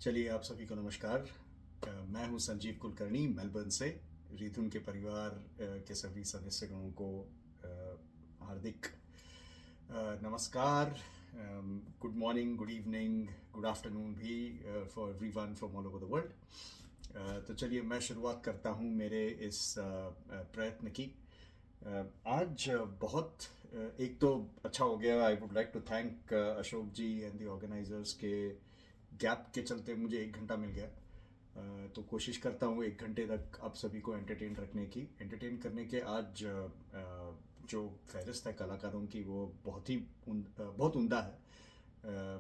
चलिए आप सभी को नमस्कार। मैं हूं संजीव कुलकर्णी मेलबर्न से। रिथुन के परिवार के सभी सदस्यगणों को हार्दिक नमस्कार। Good morning, good evening, good afternoon भी for everyone from all over the world. तो चलिए मैं शुरुआत करता हूं मेरे इस प्रयत्न की। आज बहुत एक तो अच्छा हो गया। I would like to thank Ashok ji and the organizers के गैप के चलते मुझे 1 घंटा मिल गया। तो कोशिश करता हूँ 1 घंटे तक आप सभी को एंटरटेन करने के। आज जो फहरिस्त है कलाकारों की वो बहुत उम्दा है।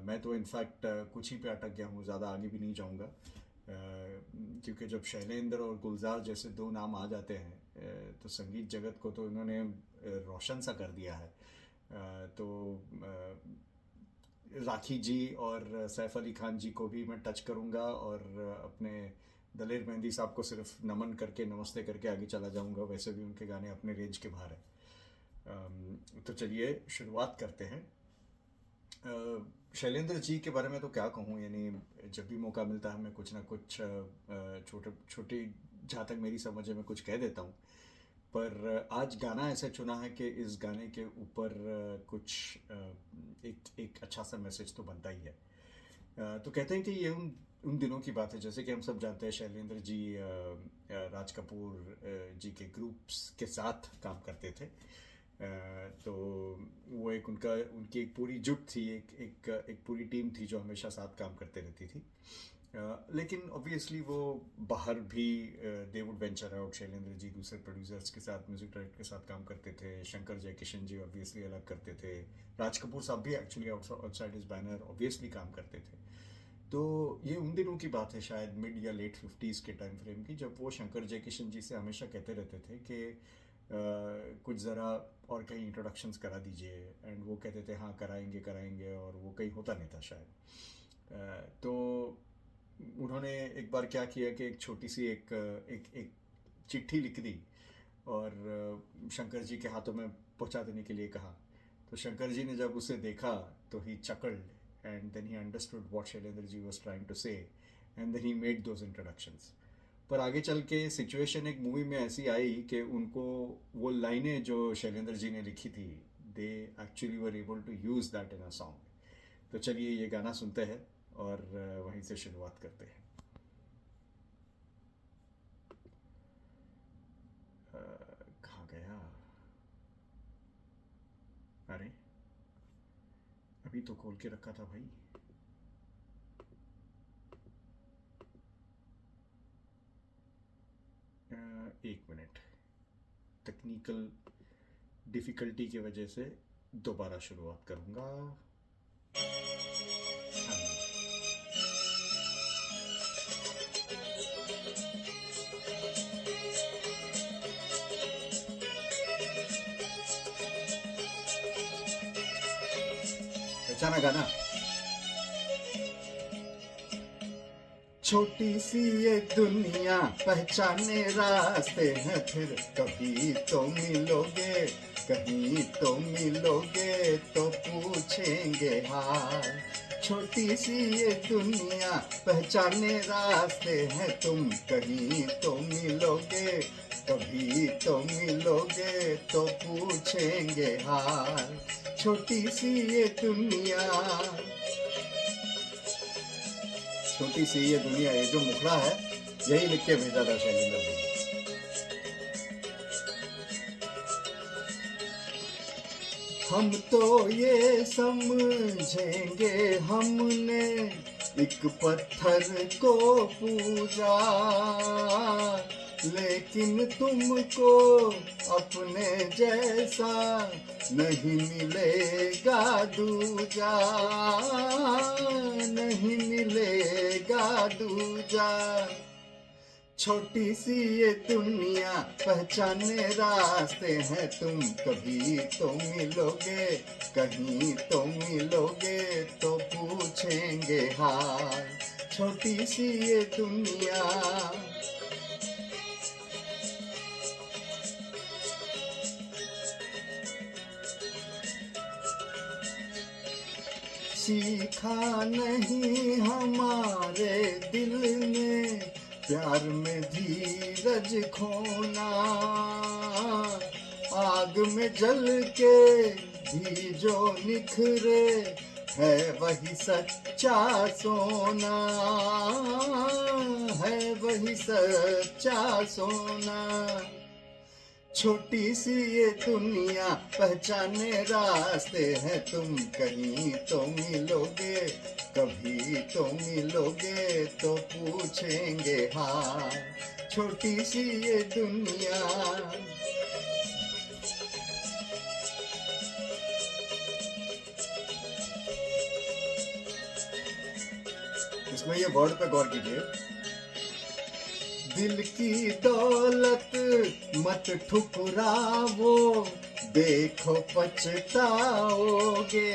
मैं तो इनफैक्ट कुछ ही पे अटक गया हूँ, ज़्यादा आगे भी नहीं जाऊँगा। क्योंकि जब शैलेंद्र और गुलजार जैसे दो नाम आ जाते हैं तो संगीत जगत को तो इन्होंने रोशन सा कर दिया है। तो राखी जी और सैफ अली खान जी को भी मैं टच करूंगा और अपने दलेर मेहंदी साहब को सिर्फ नमन करके नमस्ते करके आगे चला जाऊंगा। वैसे भी उनके गाने अपने रेंज के बाहर है। तो चलिए शुरुआत करते हैं। शैलेंद्र जी के बारे में तो क्या कहूँ, यानी जब भी मौका मिलता है मैं कुछ ना कुछ छोटी जहाँ तक मेरी समझ है मैं कुछ कह देता हूँ। पर आज गाना ऐसा चुना है कि इस गाने के ऊपर कुछ एक अच्छा सा मैसेज तो बनता ही है। तो कहते हैं कि ये उन दिनों की बात है, जैसे कि हम सब जानते हैं शैलेंद्र जी राज कपूर जी के ग्रुप्स के साथ काम करते थे। तो वो उनकी एक पूरी जुट थी, एक पूरी टीम थी जो हमेशा साथ काम करते रहती थी। लेकिन ऑब्वियसली वो बाहर भी they would venture out. Shailendra ji दूसरे प्रोड्यूसर्स के साथ, म्यूजिक डायरेक्टर के साथ काम करते थे। शंकर जयकिशन जी ऑब्वियसली अलग करते थे। राज कपूर साहब भी actually outside his banner obviously काम करते थे। तो ये उन दिनों की बात है, शायद मिड या लेट 50s के टाइम फ्रेम की, जब वो शंकर जयकिशन जी से हमेशा कहते रहते थे कि कुछ ज़रा और कहीं इंट्रोडक्शंस करा दीजिए। एंड वो कहते थे हाँ कराएंगे कराएंगे, और वो कहीं होता नहीं था शायद। तो उन्होंने एक बार क्या किया कि एक छोटी सी एक चिट्ठी लिख दी और शंकर जी के हाथों में पहुंचा देने के लिए कहा। तो शंकर जी ने जब उसे देखा तो he chuckled and then he understood what Shailendra ji was trying to say, and then he made those introductions. पर आगे चल के सिचुएशन एक मूवी में ऐसी आई कि उनको वो लाइनें जो शैलेंद्र जी ने लिखी थी, they actually were able to use that in a song. तो चलिए ये गाना सुनते हैं और वहीं से शुरुआत करते हैं। कहाँ गया? अरे अभी तो खोल के रखा था भाई। 1 मिनट, टेक्निकल डिफ़िकल्टी की वजह से दोबारा शुरुआत करूँगा। हाँ जी। पहचाना गाना? छोटी सी ये दुनिया पहचाने रास्ते हैं, फिर कभी तो मिलोगे, कहीं तो मिलोगे तो पूछेंगे हाल। छोटी सी ये दुनिया पहचाने रास्ते हैं, तुम कहीं तो मिलोगे, कभी तो मिलोगे तो पूछेंगे हाल। छोटी सी ये दुनिया, छोटी सी ये दुनिया, ये जो मुखड़ा है यही लिख के भेजा था शैलेंद्र जी। हम तो ये समझेंगे हमने एक पत्थर को पूजा, लेकिन तुमको अपने जैसा नहीं मिलेगा दूजा, नहीं मिलेगा दूजा। छोटी सी ये दुनिया पहचाने रास्ते हैं, तुम कभी तो मिलोगे, कहीं तो मिलोगे तो पूछेंगे हाल। छोटी सी ये दुनिया। सीखा नहीं हमारे दिल ने प्यार में धीरज खोना, आग में जल के भी जो निखरे है वही सच्चा सोना, है वही सच्चा सोना। छोटी सी ये दुनिया पहचाने रास्ते हैं, तुम कहीं तो मिलोगे, कभी तो मिलोगे तो पूछेंगे हाल। छोटी सी ये दुनिया। इसमें ये वर्ड पे गौर कीजिए, दिल की दौलत मत ठुकरावो, देखो पछताओगे,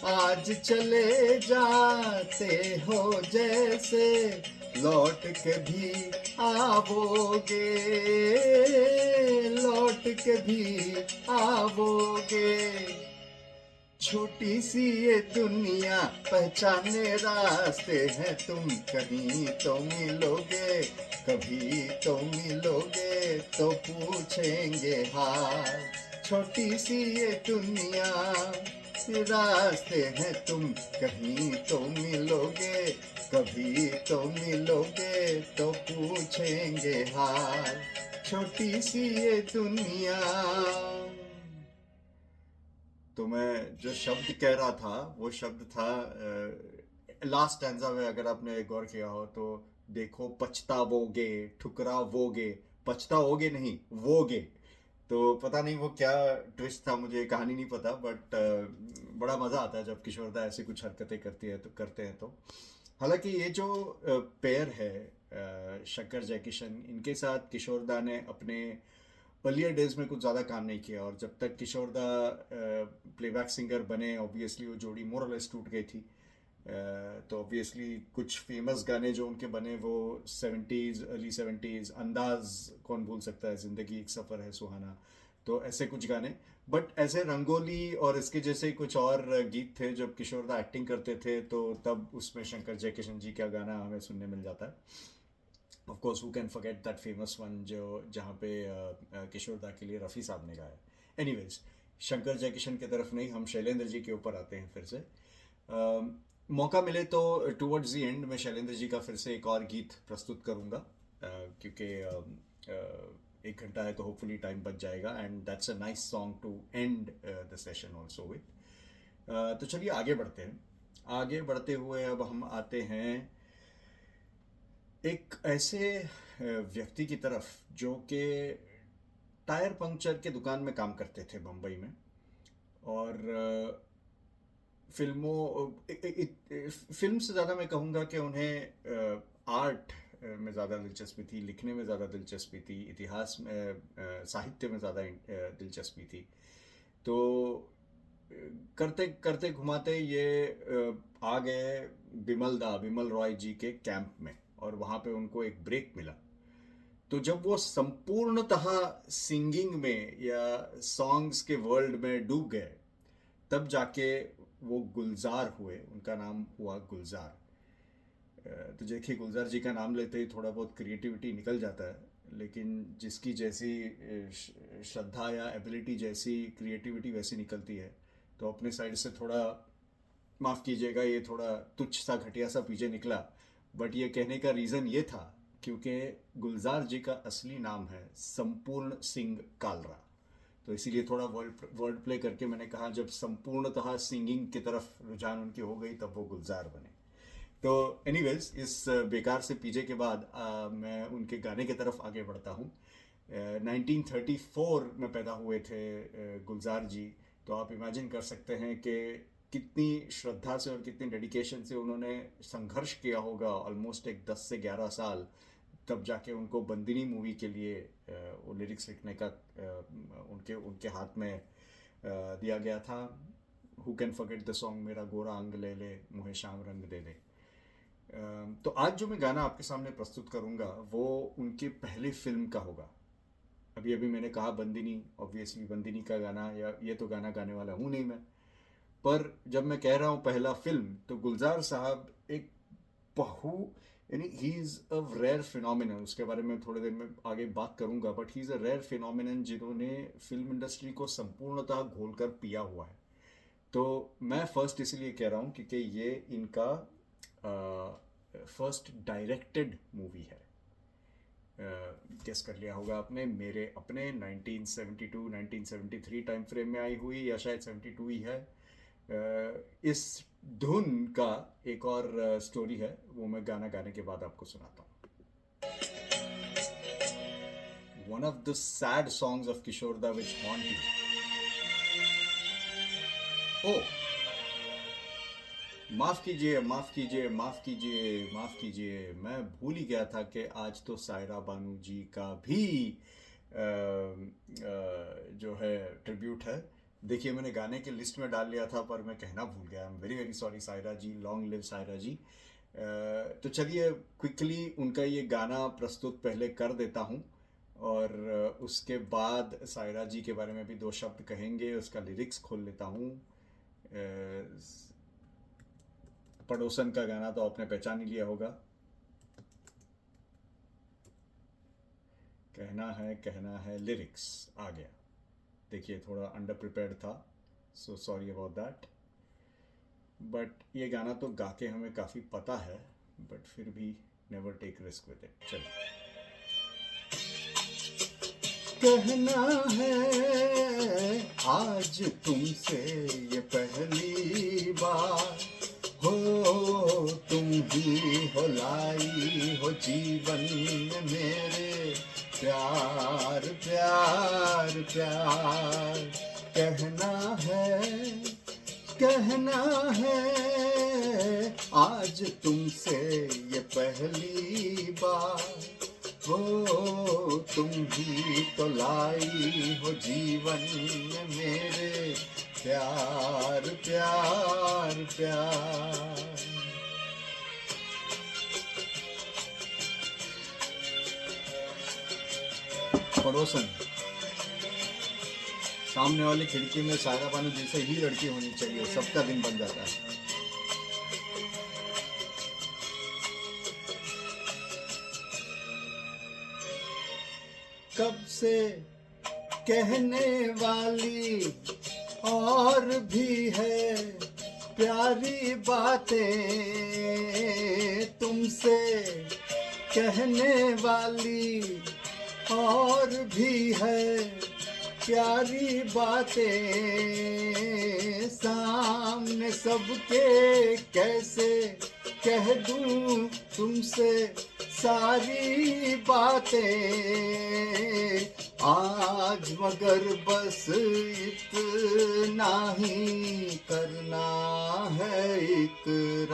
आज चले जाते हो जैसे लौट के भी आवोगे, लौट के भी आवोगे। छोटी सी ये दुनिया पहचाने रास्ते हैं, तुम कहीं तो मिलोगे, कभी तो मिलोगे तो पूछेंगे हाल। छोटी सी ये दुनिया रास्ते हैं, तुम कहीं तो मिलोगे, कभी तो मिलोगे तो पूछेंगे हाल। छोटी सी ये दुनिया। तो मैं जो शब्द कह रहा था वो शब्द था लास्ट स्टैंजा में, अगर आपने गौर किया हो तो, देखो पछतावोगे, ठुकरावोगे, पछताओगे नहीं वोगे। तो पता नहीं वो क्या ट्विस्ट था, मुझे कहानी नहीं पता, बट बड़ा मज़ा आता है जब किशोरदा ऐसी कुछ हरकतें करते हैं तो। हालांकि ये जो पेयर है शंकर जयकिशन, इनके साथ किशोरदा ने अपने अर्लियर डेज में कुछ ज़्यादा काम नहीं किया, और जब तक किशोरदा प्लेबैक सिंगर बने ऑब्वियसली वो जोड़ी मोर और लेस टूट गई थी। तो ऑब्वियसली कुछ फेमस गाने जो उनके बने वो 70s, अर्ली 70s, अंदाज कौन भूल सकता है, ज़िंदगी एक सफ़र है सुहाना, तो ऐसे कुछ गाने। बट ऐसे रंगोली और इसके जैसे कुछ और गीत थे जब किशोरदा एक्टिंग करते थे, तो तब उसमें शंकर जयकिशन जी का गाना हमें सुनने मिल जाता है। Of course who can forget that famous one जो जहाँ पे किशोरदा के लिए रफ़ी साहब ने गाया। एनीवेज, शंकर जयकिशन की तरफ नहीं, हम शैलेंद्र जी के ऊपर आते हैं फिर से। मौका मिले तो टुवर्ड्स द एंड में शैलेंद्र जी का फिर से एक और गीत प्रस्तुत करूँगा, क्योंकि 1 घंटा है तो होपफुली टाइम बच जाएगा, and that's a nice song to end the session also with. तो चलिए आगे बढ़ते हैं। आगे बढ़ते हुए अब हम आते हैं एक ऐसे व्यक्ति की तरफ जो कि टायर पंक्चर के दुकान में काम करते थे बम्बई में, और फिल्म से ज़्यादा मैं कहूँगा कि उन्हें आर्ट में ज़्यादा दिलचस्पी थी, लिखने में ज़्यादा दिलचस्पी थी, इतिहास में साहित्य में ज़्यादा दिलचस्पी थी। तो करते करते घुमाते ये आ गए बिमल रॉय जी के कैंप में, और वहाँ पे उनको एक ब्रेक मिला। तो जब वो संपूर्णतः सिंगिंग में या सॉन्ग्स के वर्ल्ड में डूब गए, तब जाके वो गुलजार हुए, उनका नाम हुआ गुलजार। तो देखिए, गुलजार जी का नाम लेते ही थोड़ा बहुत क्रिएटिविटी निकल जाता है, लेकिन जिसकी जैसी श्रद्धा या एबिलिटी जैसी क्रिएटिविटी वैसी निकलती है। तो अपने साइड से थोड़ा, माफ़ कीजिएगा, ये थोड़ा तुच्छ सा घटिया सा पीछे निकला, बट ये कहने का रीज़न ये था क्योंकि गुलजार जी का असली नाम है संपूर्ण सिंह कालरा। तो इसीलिए थोड़ा वर्ड प्ले करके मैंने कहा, जब संपूर्णतः सिंगिंग की तरफ रुझान उनकी हो गई तब वो गुलजार बने। तो एनीवेज, इस बेकार से पीछे के बाद मैं उनके गाने की तरफ आगे बढ़ता हूँ। 1934 में पैदा हुए थे गुलजार जी। तो आप इमेजिन कर सकते हैं कि कितनी श्रद्धा से और कितनी डेडिकेशन से उन्होंने संघर्ष किया होगा, ऑलमोस्ट एक 10 से 11 साल, तब जाके उनको बंदिनी मूवी के लिए वो लिरिक्स लिखने का उनके उनके हाथ में दिया गया था। Who can forget the song मेरा गोरा अंग ले ले मुहे शाम रंग दे दे। तो आज जो मैं गाना आपके सामने प्रस्तुत करूंगा वो उनके पहले फिल्म का होगा। अभी अभी मैंने कहा बंदिनी, ऑब्वियसली बंदिनी का गाना, या ये तो गाना गाने वाला हूँ नहीं मैं, पर जब मैं कह रहा हूँ पहला फिल्म, तो गुलजार साहब एक बहु यानी he is a rare phenomenon, उसके बारे में थोड़ी देर में आगे बात करूंगा, but he is a rare phenomenon जिन्होंने फिल्म इंडस्ट्री को संपूर्णतः घोल कर पिया हुआ है। तो मैं फर्स्ट इसलिए कह रहा हूँ क्योंकि ये इनका फर्स्ट डायरेक्टेड मूवी है। गेस कर लिया होगा आपने, मेरे अपने 1972 1973 टाइम फ्रेम में आई हुई, या शायद 72 ही है। इस धुन का एक और स्टोरी है, वो मैं गाना गाने के बाद आपको सुनाता हूँ। One of the sad songs of Kishore Da which haunt you. ओ, माफ कीजिए, माफ कीजिए, माफ कीजिए, माफ कीजिए, मैं भूल ही गया था कि आज तो सायरा बानू जी का भी जो है ट्रिब्यूट है। देखिए, मैंने गाने के लिस्ट में डाल लिया था पर मैं कहना भूल गया। I am very very sorry Saira ji, long live Saira ji. तो चलिए क्विकली उनका ये गाना प्रस्तुत पहले कर देता हूँ, और उसके बाद सायरा जी के बारे में भी दो शब्द कहेंगे। उसका लिरिक्स खोल लेता हूँ। पड़ोसन का गाना तो आपने पहचान ही लिया होगा। कहना है लिरिक्स आ गया। देखिए, थोड़ा अंडर प्रिपेयर्ड था, so sorry about that. But ये गाना तो गा के हमें काफ़ी पता है, बट फिर भी never take risk with it. चलिए। कहना है आज तुमसे ये पहली बार, हो तुम ही हो लाई हो जीवन में मेरे, प्यार प्यार प्यार। कहना है आज तुमसे ये पहली बार, हो तुम ही तो लाई हो जीवन में मेरे, प्यार प्यार प्यार। पड़ोसन, सामने वाली खिड़की में सायरा बानू जैसे ही लड़की होनी चाहिए, सबका दिन बन जाता है। कब से कहने वाली और भी है प्यारी बातें, तुमसे कहने वाली और भी है प्यारी बातें, सामने सबके कैसे कह दूं तुमसे सारी बातें, आज मगर बस इतना ही करना है इकरार,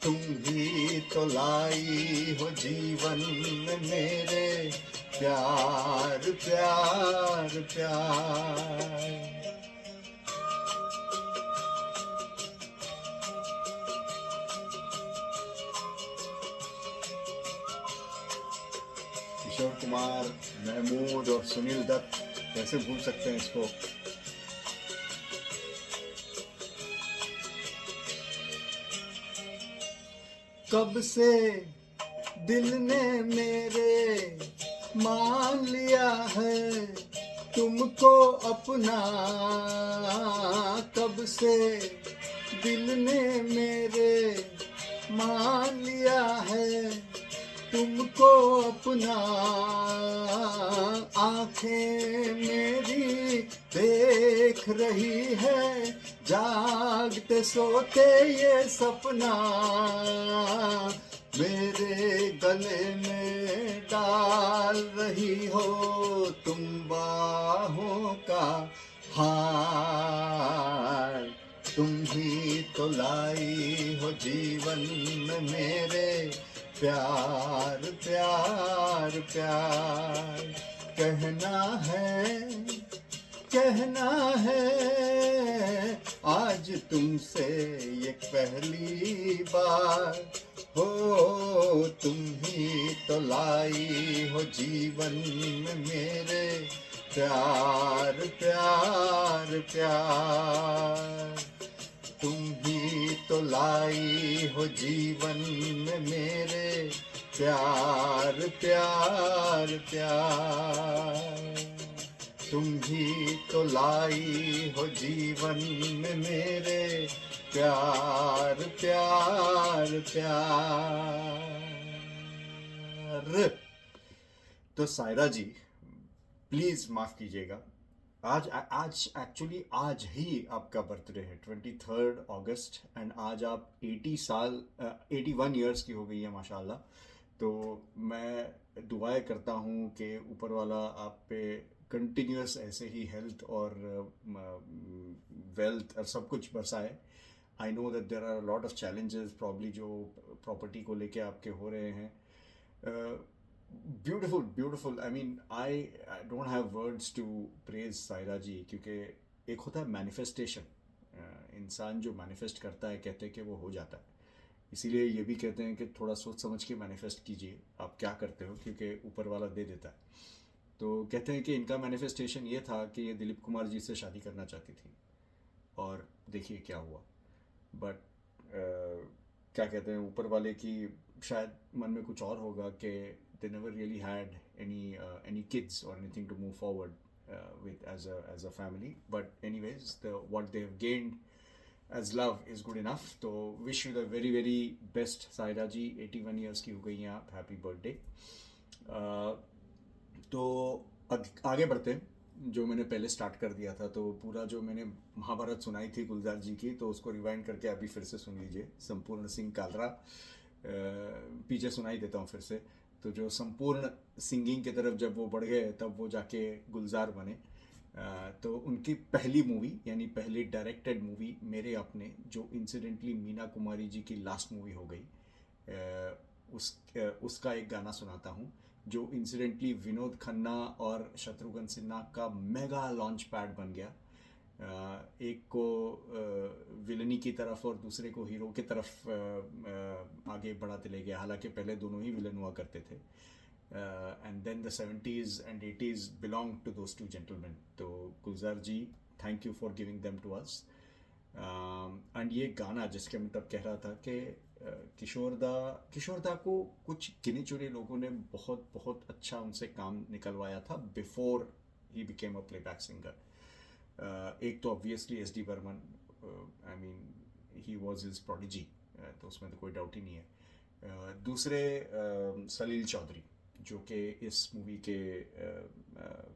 तुम ही तो लाई हो जीवन में मेरे, प्यार प्यार प्यार। किशोर कुमार, महमूद और सुनील दत्त, कैसे भूल सकते हैं इसको। कब से दिल ने मेरे मान लिया है तुमको अपना, कब से दिल ने मेरे मान लिया है तुमको अपना, आंखें मेरी देख रही है जागते सोते ये सपना, मेरे गले में डाल रही हो तुम बाहों का हार, तुम ही तो लाई हो जीवन में मेरे, प्यार प्यार प्यार। कहना है आज तुमसे ये पहली बार, हो तुम ही तो लाई हो जीवन में मेरे, प्यार प्यार प्यार, तुम ही तो लाई हो जीवन में मेरे, प्यार प्यार प्यार, तुम ही तो लाई हो जीवन में मेरे, प्यार प्यार प्यार। तो सायरा जी, प्लीज माफ कीजिएगा, आज आज एक्चुअली आज ही आपका बर्थडे है, 23 अगस्त, एंड आज आप 81 ईयर्स की हो गई है माशाल्लाह। तो मैं दुआएं करता हूँ कि ऊपर वाला आप पे कंटिन्यूस ऐसे ही हेल्थ और वेल्थ और सब कुछ बरसाए। I know that there are lot of challenges probably जो प्रॉपर्टी को लेके आपके हो रहे हैं। Beautiful beautiful, I mean I don't have words to praise Saira ji, क्योंकि एक होता है मैनिफेस्टेशन, इंसान जो मैनिफेस्ट करता है कहते हैं कि वो हो जाता है। इसीलिए ये भी कहते हैं कि थोड़ा सोच समझ के मैनिफेस्ट कीजिए आप क्या करते हो, क्योंकि ऊपर वाला दे देता है। तो कहते हैं कि इनका मैनिफेस्टेशन ये था कि ये दिलीप कुमार जी से शादी करना चाहती थी, और देखिए क्या हुआ। बट क्या कहते हैं, ऊपर वाले की शायद मन में कुछ और होगा कि they never really had any kids or anything to move forward with as a family. But anyways, what they have gained as love is good enough. तो wish you the very very best Saira ji, 81 years की हो गई हैं आप, happy birthday. तो आगे बढ़ते हैं। जो मैंने पहले स्टार्ट कर दिया था, तो पूरा जो मैंने महाभारत सुनाई थी गुलजार जी की, तो उसको रिवाइंड करके अभी फिर से सुन लीजिए। संपूर्ण सिंह कालरा पीछे सुनाई देता हूँ फिर से। तो जो संपूर्ण सिंगिंग की तरफ जब वो बढ़ गए, तब वो जाके गुलजार बने। तो उनकी पहली मूवी, यानी पहली डायरेक्टेड मूवी मेरे अपने, जो इंसिडेंटली मीना कुमारी जी की लास्ट मूवी हो गई, उसका एक गाना सुनाता हूँ, जो इंसिडेंटली विनोद खन्ना और शत्रुघ्न सिन्हा का मेगा लॉन्च पैड बन गया। एक को विलनी की तरफ और दूसरे को हीरो की तरफ आगे बढ़ाते ले गया, हालांकि पहले दोनों ही विलन हुआ करते थे। And then the 70s and 80s belong to those two gentleman. तो Gulzar ji, thank you for giving them to us. And ये गाना जिसके मैं तब कह रहा था कि किशोरदा को कुछ गिने चुने लोगों ने बहुत बहुत अच्छा उनसे काम निकलवाया था before he became a playback singer. एक तो obviously S D Burman, I mean he was his prodigy, तो उसमें तो कोई डाउट ही नहीं है। दूसरे सलील चौधरी, जो कि इस मूवी के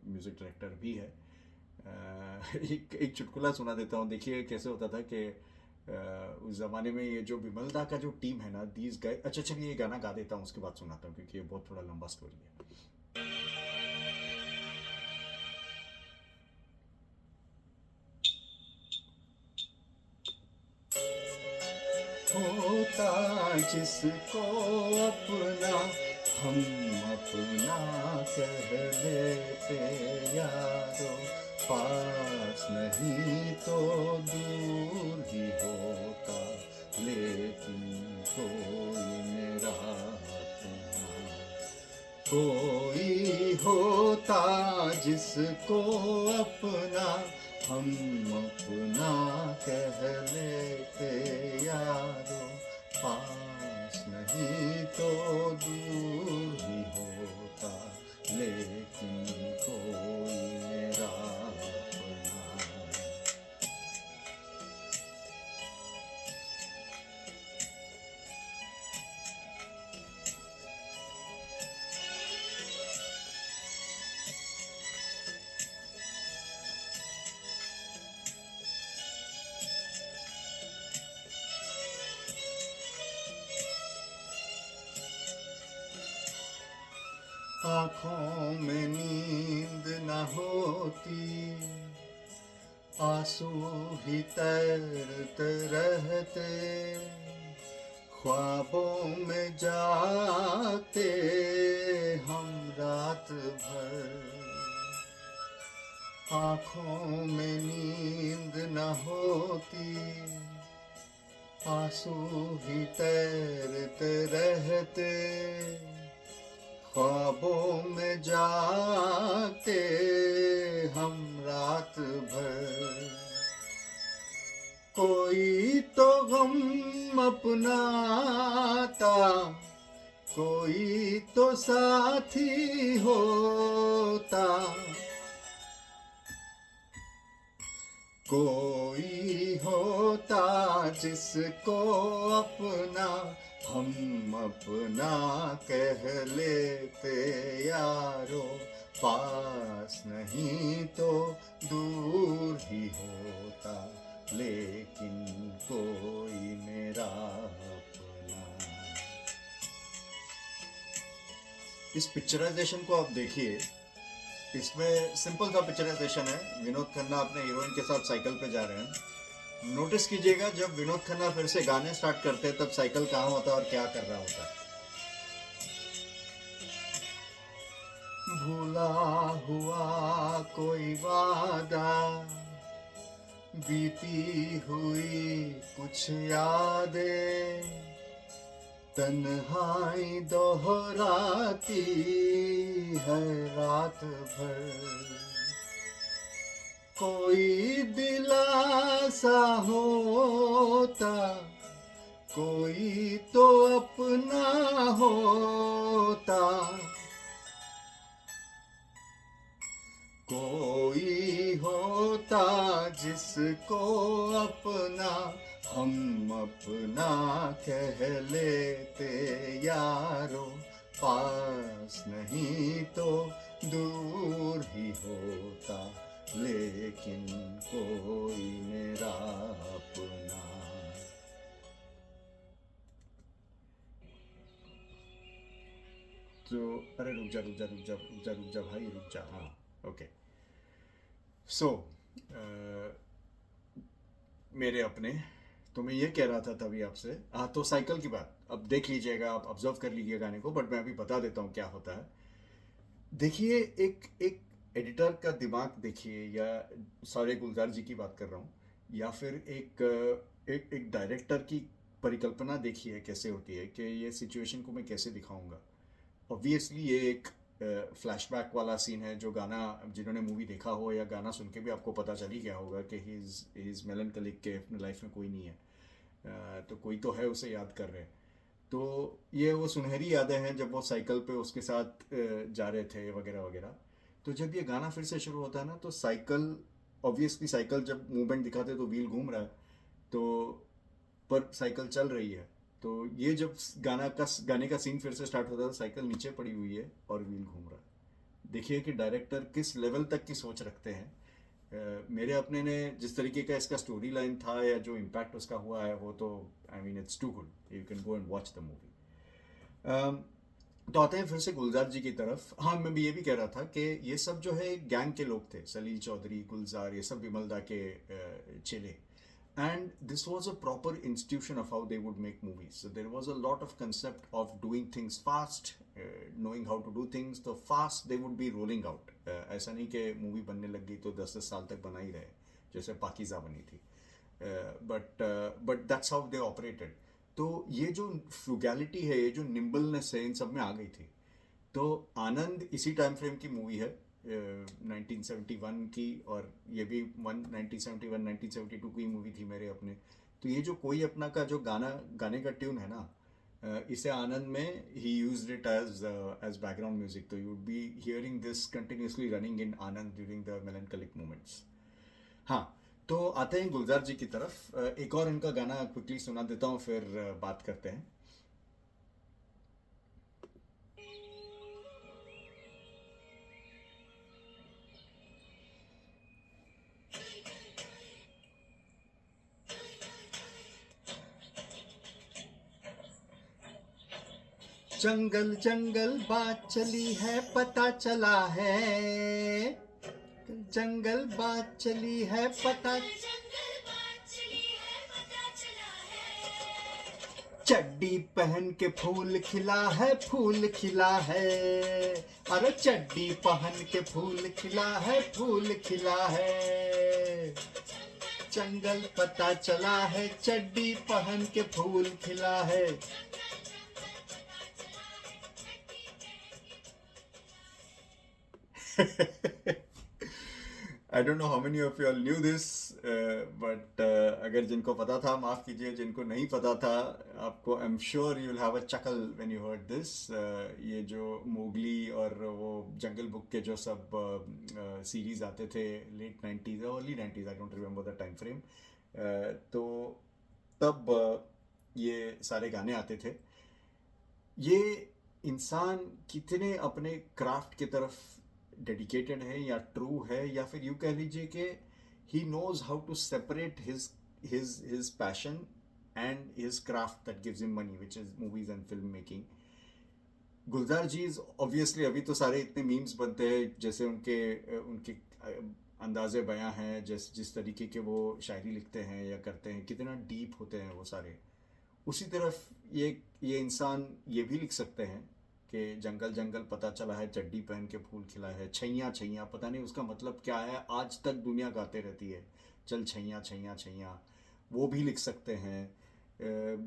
म्यूज़िक डायरेक्टर भी है। एक चुटकुला सुना देता हूँ, देखिए कैसे होता था कि उस ज़माने में ये जो विमलदा का जो टीम है ना, दीज गाय, अच्छा चलिए ये गाना गा देता हूँ, उसके बाद सुनाता हूँ, क्योंकि ये बहुत थोड़ा लंबा स्टोरी है। होता जिसको अपना हम अपना कह लेते यारो, पास नहीं तो दूर ही होता, लेकिन कोई मेरा अपना, कोई होता जिसको अपना हम अपना कह लेते यारो, पास नहीं तो दूर ही होता, लेकिन कोई मेरा अपना। आँखों में नींद न होती, आंसू ही तैरते रहते, ख्वाबों में जाते हम रात भर। आँखों में नींद न होती, आंसू ही तैरते रहते, ख्वाबों में जाते हम रात भर, कोई तो गम अपनाता, कोई तो साथी होता, कोई होता जिसको अपना हम अपना कह लेते यारो, पास नहीं तो दूर ही होता, लेकिन कोई मेरा अपना। इस पिक्चराइजेशन को आप देखिए, इसमें सिंपल सा पिक्चराइजेशन है। विनोद खन्ना अपने हीरोइन के साथ साइकिल पे जा रहे हैं। नोटिस कीजिएगा जब विनोद खन्ना फिर से गाने स्टार्ट करते हैं तब साइकिल कहाँ होता है और क्या कर रहा होता है। भूला हुआ कोई वादा, बीती हुई कुछ यादें, तन्हाई दोहराती है रात भर, कोई दिलासा होता, कोई तो अपना होता, कोई होता जिसको अपना हम अपना कह लेते यारो, पास नहीं तो दूर ही होता, लेकिन कोई मेरा अपना। तो अरे रुक जा रुक जा रुक जा रुक जा रुक जा भाई रुक जा। हाँ ओके। सो मेरे अपने, तो मैं ये कह रहा था तभी आपसे, हाँ तो साइकिल की बात अब देख लीजिएगा, आप ऑब्जर्व कर लीजिए गाने को, बट मैं अभी बता देता हूँ क्या होता है। देखिए एक एक एडिटर का दिमाग देखिए, या सॉरी गुलजार जी की बात कर रहा हूँ, या फिर एक डायरेक्टर की परिकल्पना देखिए कैसे होती है कि ये सिचुएशन को मैं कैसे दिखाऊंगा। ऑब्वियसली ये एक फ्लैशबैक वाला सीन है, जो गाना जिन्होंने मूवी देखा हो या गाना सुन के भी आपको पता चल ही गया होगा कि ही इज़ मेलनकलिक, के अपने लाइफ में कोई नहीं है, तो कोई तो है उसे याद कर रहे हैं। तो ये वो सुनहरी यादें हैं जब वो साइकिल पे उसके साथ जा रहे थे वगैरह वगैरह। तो जब ये गाना फिर से शुरू होता है ना, तो साइकिल, ऑब्वियसली साइकिल जब मूवमेंट दिखाते तो व्हील घूम रहा है, तो पर साइकिल चल रही है। तो ये जब गाने का सीन फिर से स्टार्ट होता है तो साइकिल नीचे पड़ी हुई है और व्हील घूम रहा है। देखिए कि डायरेक्टर किस लेवल तक की सोच रखते हैं। मेरे अपने ने जिस तरीके का इसका स्टोरी लाइन था या जो इम्पैक्ट उसका हुआ है, वो तो I mean it's too good, you can go and watch the movie. तो आते हैं फिर से गुलजार जी की तरफ। हाँ मैं भी ये भी कह रहा था कि ये सब जो है गैंग के लोग थे, सलील चौधरी, गुलजार, ये सब विमलदा के चेले, and this was a proper institution of how they would make movies. So there was a lot of concept of doing things fast, knowing how to do things, so fast they would be rolling out. ऐसा नहीं कि movie बनने लग गई तो 10-10 साल तक बना ही रहे, जैसे पाकीज़ा बनी थी, but that's how they operated. तो ये जो फ्रुगैलिटी है, ये जो निम्बलनेस है, इन सब में आ गई थी। तो आनंद इसी टाइम फ्रेम की मूवी है, 1971 की, और ये भी 1971-1972 की मूवी थी मेरे अपने। तो ये जो कोई अपना का जो गाने का ट्यून है ना, इसे आनंद में ही used it as background music. तो you would be hearing this continuously running in Anand during the melancholic moments. हाँ तो आते हैं गुलजार जी की तरफ। एक और इनका गाना क्विकली सुना देता हूँ, फिर बात करते हैं। जंगल जंगल बात चली है पता चला है, जंगल बात चली है पता, चड्डी पहन के फूल खिला है, फूल खिला है, अरे चड्डी पहन के फूल खिला है, फूल खिला है, जंगल पता चला है, चड्डी पहन के फूल खिला है। I don't know how many of you all new this, but अगर जिनको पता था माफ़ कीजिए, जिनको नहीं पता था आपको, I am sure you will have a chuckle when you heard this. ये जो मोगली और वो जंगल बुक के जो सब सीरीज आते थे late 90s early 90s, I don't remember the time frame, तो तब ये सारे गाने आते थे। ये इंसान कितने अपने क्राफ्ट की तरफ डेडिकेटेड है या ट्रू है, या फिर यूँ कह लीजिए कि he knows how to separate his passion and his craft that gives him money, which is movies and film making. Gulzar ji is obviously, अभी तो सारे इतने मीम्स बनते हैं जैसे उनके उनके अंदाजे बयां हैं, जिस तरीके के वो शायरी लिखते हैं या करते हैं, कितना डीप होते हैं वो सारे। उसी तरफ ये इंसान ये भी लिख सकते हैं कि जंगल जंगल पता चला है, चड्डी पहन के फूल खिला है, छैया छैया पता नहीं उसका मतलब क्या है, आज तक दुनिया गाते रहती है, चल छैया छैया छैया, वो भी लिख सकते हैं।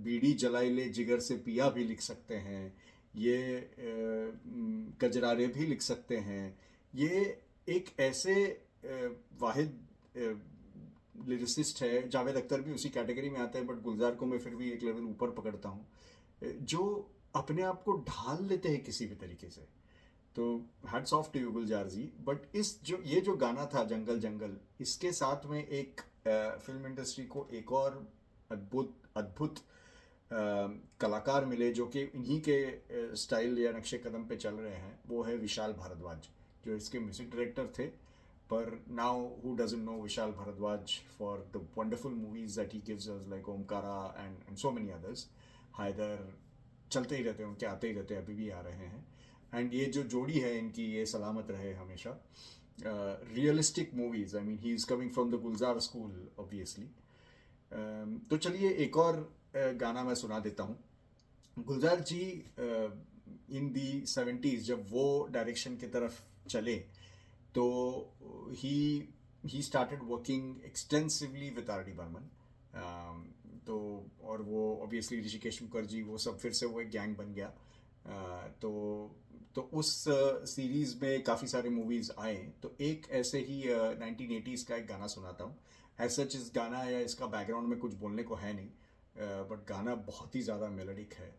बीड़ी जलाई ले जिगर से पिया भी लिख सकते हैं। ये कजरारे भी लिख सकते हैं। ये एक ऐसे वाहिद लिरिसिस्ट है, जावेद अख्तर भी उसी कैटेगरी में आता है, बट गुलजार को मैं फिर भी एक लेवल ऊपर पकड़ता हूँ, जो अपने आप को ढाल लेते हैं किसी भी तरीके से। तो hats off to you Gulzar ji. But ये जो गाना था जंगल जंगल, इसके साथ में एक फिल्म इंडस्ट्री को एक और अद्भुत अद्भुत कलाकार मिले जो कि इन्हीं के स्टाइल या नक्शे कदम पे चल रहे हैं, वो है विशाल भारद्वाज, जो इसके म्यूजिक डायरेक्टर थे। पर now who doesn't know Vishal Bhardwaj for the wonderful movies that he gives us, like Omkara and so many others. Haider, चलते ही रहते हैं उनके, आते ही रहते हैं, अभी भी आ रहे हैं। एंड ये जो जोड़ी है इनकी, ये सलामत रहे हमेशा। Realistic movies, I mean he is coming from the Gulzar school obviously. तो चलिए एक और गाना मैं सुना देता हूँ। गुलजार जी इन दी 70s जब वो डायरेक्शन की तरफ चले, तो he started working extensively with R D Burman. तो और वो ऑब्वियसली ऋषिकेश मुखर्जी, वो सब फिर से वो एक गैंग बन गया। तो उस सीरीज़ में काफ़ी सारे मूवीज़ आए। तो एक ऐसे ही 1980s का एक गाना सुनाता हूँ। एज सच इस गाना या इसका बैकग्राउंड में कुछ बोलने को है नहीं, बट गाना बहुत ही ज़्यादा मेलोडिक है,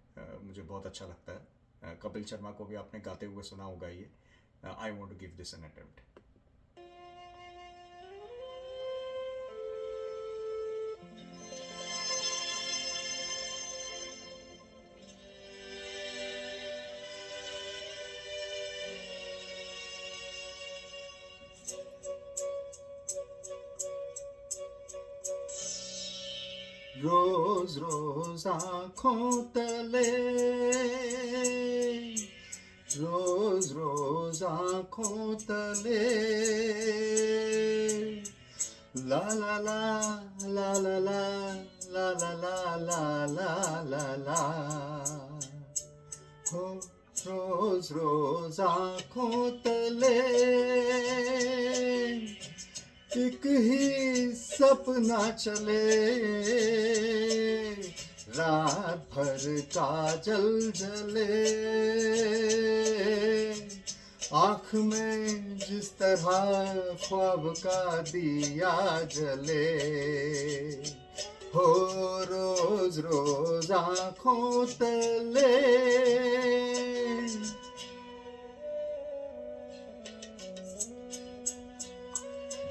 मुझे बहुत अच्छा लगता है। कपिल शर्मा को भी आपने गाते हुए सुना होगा ये। I want to give this an attempt. रोज रोज आँखों तले, रोज रोज आँखों तले, ला ला ला ला ला ला ला ला ला ला ला ला, हो रोज रोज आँखों तले एक ही सपना चले, रात भर काजल जले, आँख में जिस तरह ख्वाब का दिया जले, हो रोज रोज आँखों तले।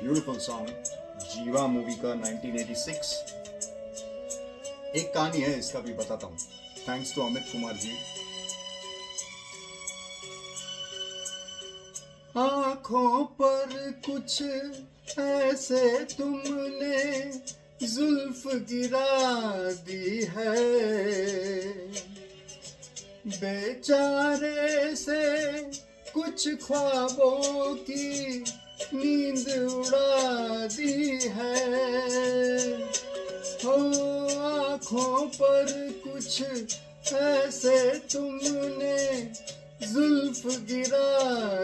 ब्यूटीफुल सॉन्ग, जीवा मूवी का 1986। एक कहानी है इसका भी बताता हूँ, थैंक्स टू अमित कुमार जी। आँखों पर कुछ ऐसे तुमने जुल्फ गिरा दी है, बेचारे से कुछ ख्वाबों की नींद उड़ा दी है, हो आँखों पर कुछ ऐसे तुमने जुल्फ गिरा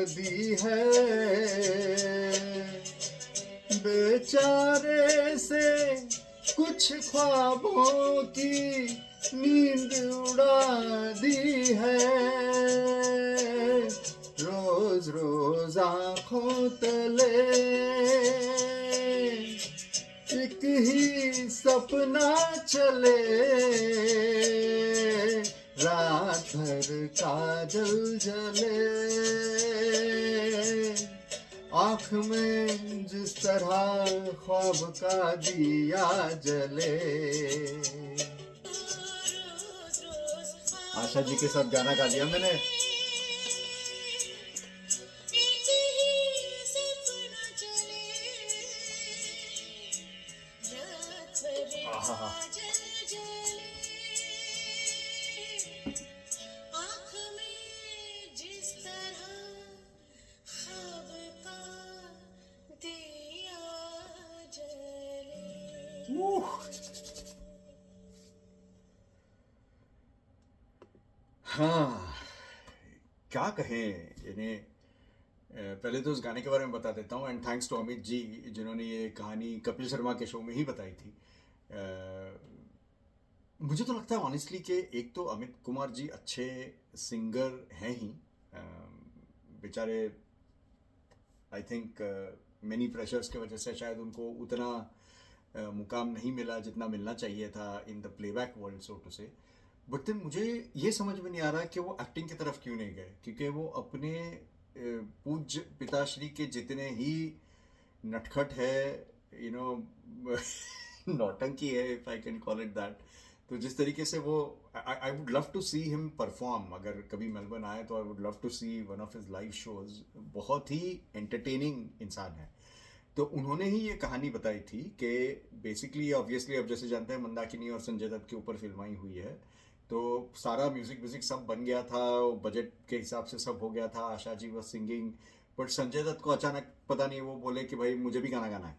दी है, बेचारे से कुछ ख्वाबों की नींद उड़ा दी है, रोज रोज आँखों तले एक ही सपना चले, रात भर काजल जले, आँख में जिस तरह ख्वाब का दिया जले। आशा जी के साथ गाना गा दिया मैंने। आहा, हाँ क्या कहें, यानी पहले तो उस गाने के बारे में बता देता हूँ, and thanks to Amit ji जिन्होंने ये कहानी कपिल शर्मा के शो में ही बताई थी। मुझे तो लगता है ऑनेस्टली कि एक तो अमित कुमार जी अच्छे सिंगर हैं ही, बेचारे आई थिंक मेनी प्रेशर्स की वजह से शायद उनको उतना मुकाम नहीं मिला जितना मिलना चाहिए था in the playback world, so to से। बट देन मुझे ये समझ में नहीं आ रहा कि वो एक्टिंग की तरफ क्यों नहीं गए, क्योंकि वो अपने पूज्य पिताश्री के जितने ही नटखट है, यू नो नौटंकी है, if I can call it that. तो जिस तरीके से वो, I would love to see him perform, अगर कभी मेलबर्न आए तो I would love to see one of his live shows. बहुत ही एंटरटेनिंग इंसान है। तो उन्होंने ही ये कहानी बताई थी कि बेसिकली ऑब्वियसली अब जैसे जानते हैं मंदाकिनी और संजय दत्त के ऊपर फिल्माई हुई है, तो सारा म्यूजिक म्यूजिक सब बन गया था, बजट के हिसाब से सब हो गया था, Asha ji was singing, but Sanjay Dutt को अचानक पता नहीं वो बोले कि भाई मुझे भी गाना गाना है।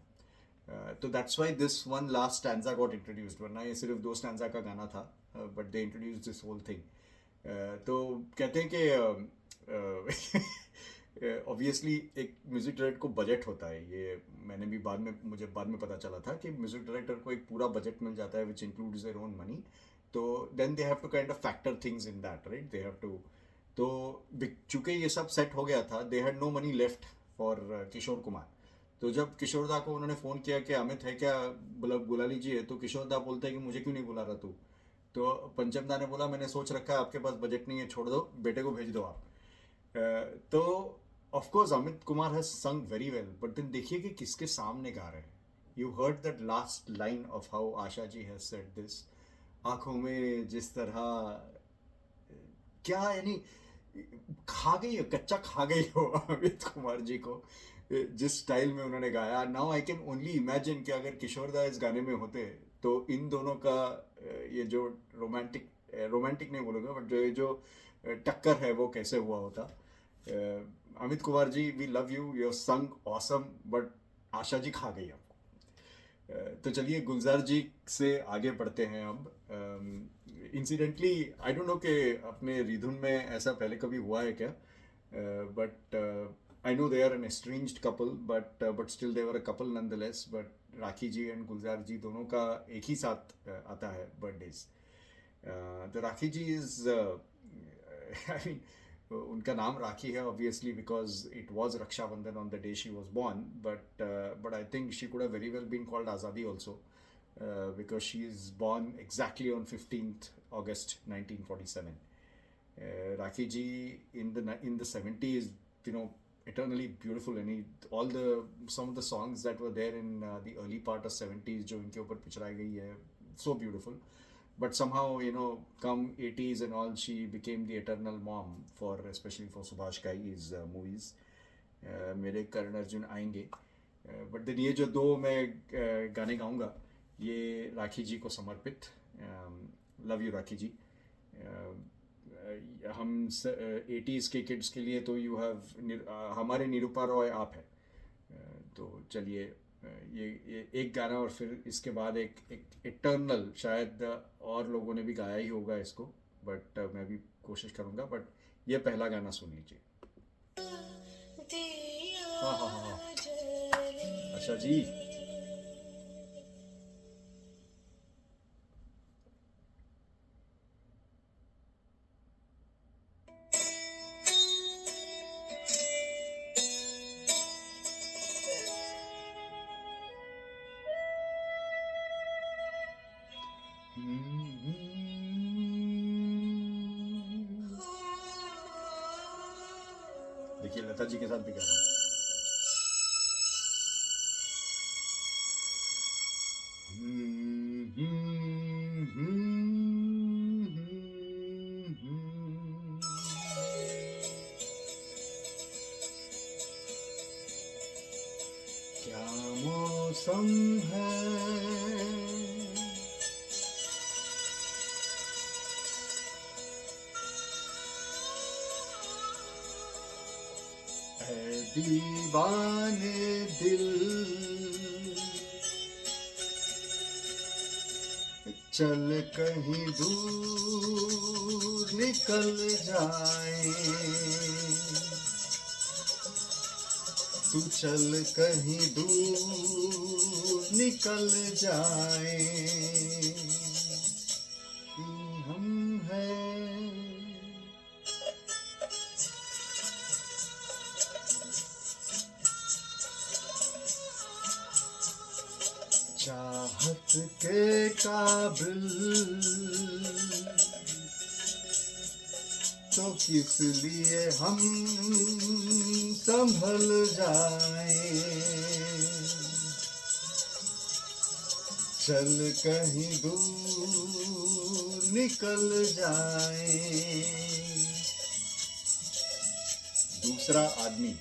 तो that's why this one last stanza got introduced, वरना ये सिर्फ 2 स्टैंजा का गाना था, but they introduce this whole thing. तो कहते हैं कि ऑब्वियसली एक म्यूजिक डायरेक्टर को बजट होता है, ये मैंने भी मुझे बाद में पता चला था कि म्यूजिक डायरेक्टर को एक पूरा बजट मिल जाता है which includes their own money. तो then they have to kind of factor things in that, right, they have to. तो चूंकि ये सब सेट हो गया था, they had no money left for Kishore Kumar. तो जब किशोर दा को उन्होंने फ़ोन किया कि अमित है क्या, बुला लीजिए, तो किशोर दा बोलते हैं कि मुझे क्यों नहीं बुला रहा तू। तो पंचम दा ने बोला मैंने सोच रखा है आपके पास बजट नहीं है, छोड़ दो, बेटे को भेज दो आप। तो of course Amit Kumar has sung very well, but then देखिए कि किसके सामने गा रहे हैं। You heard that last line of how Asha ji has said this, आंखों में जिस तरह, क्या यानी खा गई हो, कच्चा खा गई हो अमित कुमार जी को, जिस स्टाइल में उन्होंने गाया। Now I can only imagine कि अगर किशोर दा इस गाने में होते तो इन दोनों का ये जो रोमांटिक रोमांटिक नहीं बोलूँगा, बट जो टक्कर है वो कैसे हुआ होता। Amit Kumar ji, we love you, your संग ऑसम, बट आशा जी खा गई आपको। तो चलिए गुलजार जी से आगे बढ़ते हैं अब। इंसिडेंटली आई डोंट नो कि अपने रिधुन में ऐसा पहले कभी हुआ है क्या, but I know they are an estranged couple, but still they were a couple nonetheless. But Rakhi ji and Gulzar ji दोनों का एक ही साथ आता है बर्थडेज। तो राखी जी इज आई मीन उनका नाम राखी है obviously because it was Rakshabandhan on the day she was born, but I think she could have very well been called Azadi also, because she is born exactly on 15th August 1947. Rakhi ji in the 70s, you know, eternally beautiful, and some of the songs that were there in the early part of 70s जो इनके ऊपर पिक्चराई गई है, so beautiful. But somehow, you know, come 80s and all, she became the eternal mom for, especially for Subhash Ghai's movies. मेरे करण अर्जुन आएंगे, but then ये जो 2 मैं गाने गाऊंगा ये राखी जी को समर्पित। लव यू राखी जी। हम 80s के किड्स के लिए तो यू हैव हमारे निरूपा रॉय आप है। तो चलिए ये एक गाना, और फिर इसके बाद एक इटर्नल, शायद और लोगों ने भी गाया ही होगा इसको, बट मैं भी कोशिश करूँगा, बट ये पहला गाना सुन लीजिए। हाँ हाँ हाँ हाँ, अच्छा जी। देखिए लता जी के साथ भी गा रहा हूँ। क्या मौसम है, ऐ दीवाने दिल, चल कहीं दूर निकल जाए, तू चल कहीं दूर निकल जाए, हम हैं। चाहत के काबिल तो किस लिए हम संभल जाएं, चल कहीं दूर निकल जाएं। दूसरा आदमी।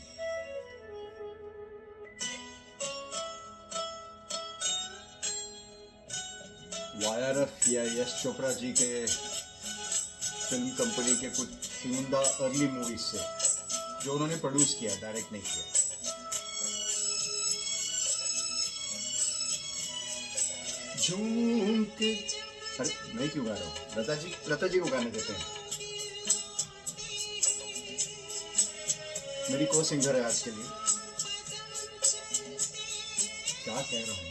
YRF या यश चोपड़ा जी के फिल्म कंपनी के कुछ चुनिंदा अर्ली मूवीज से जो उन्होंने प्रोड्यूस किया, डायरेक्ट नहीं किया। झूम के, अरे मैं क्यों गा रहा हूँ? लता जी को गाने देते हैं। मेरी को सिंगर है आज के लिए। क्या कह रहा हूँ?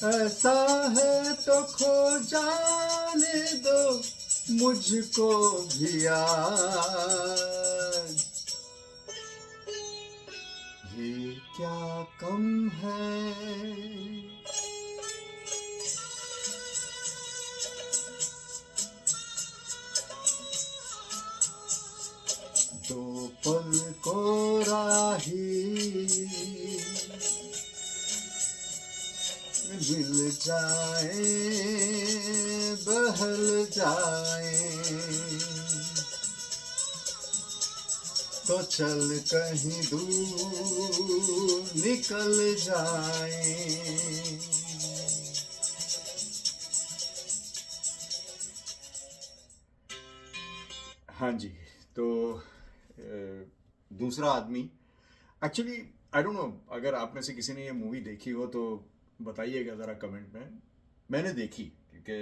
ऐसा है तो खो जाने दो मुझको भी आज, ये क्या कम है, दो पल को राही मिल जाए, बहल जाए, तो चल कहीं दूर निकल जाए। हाँ जी, तो दूसरा आदमी, एक्चुअली आई डोंट नो, अगर आप में से किसी ने ये मूवी देखी हो तो बताइएगा ज़रा कमेंट में। मैंने देखी क्योंकि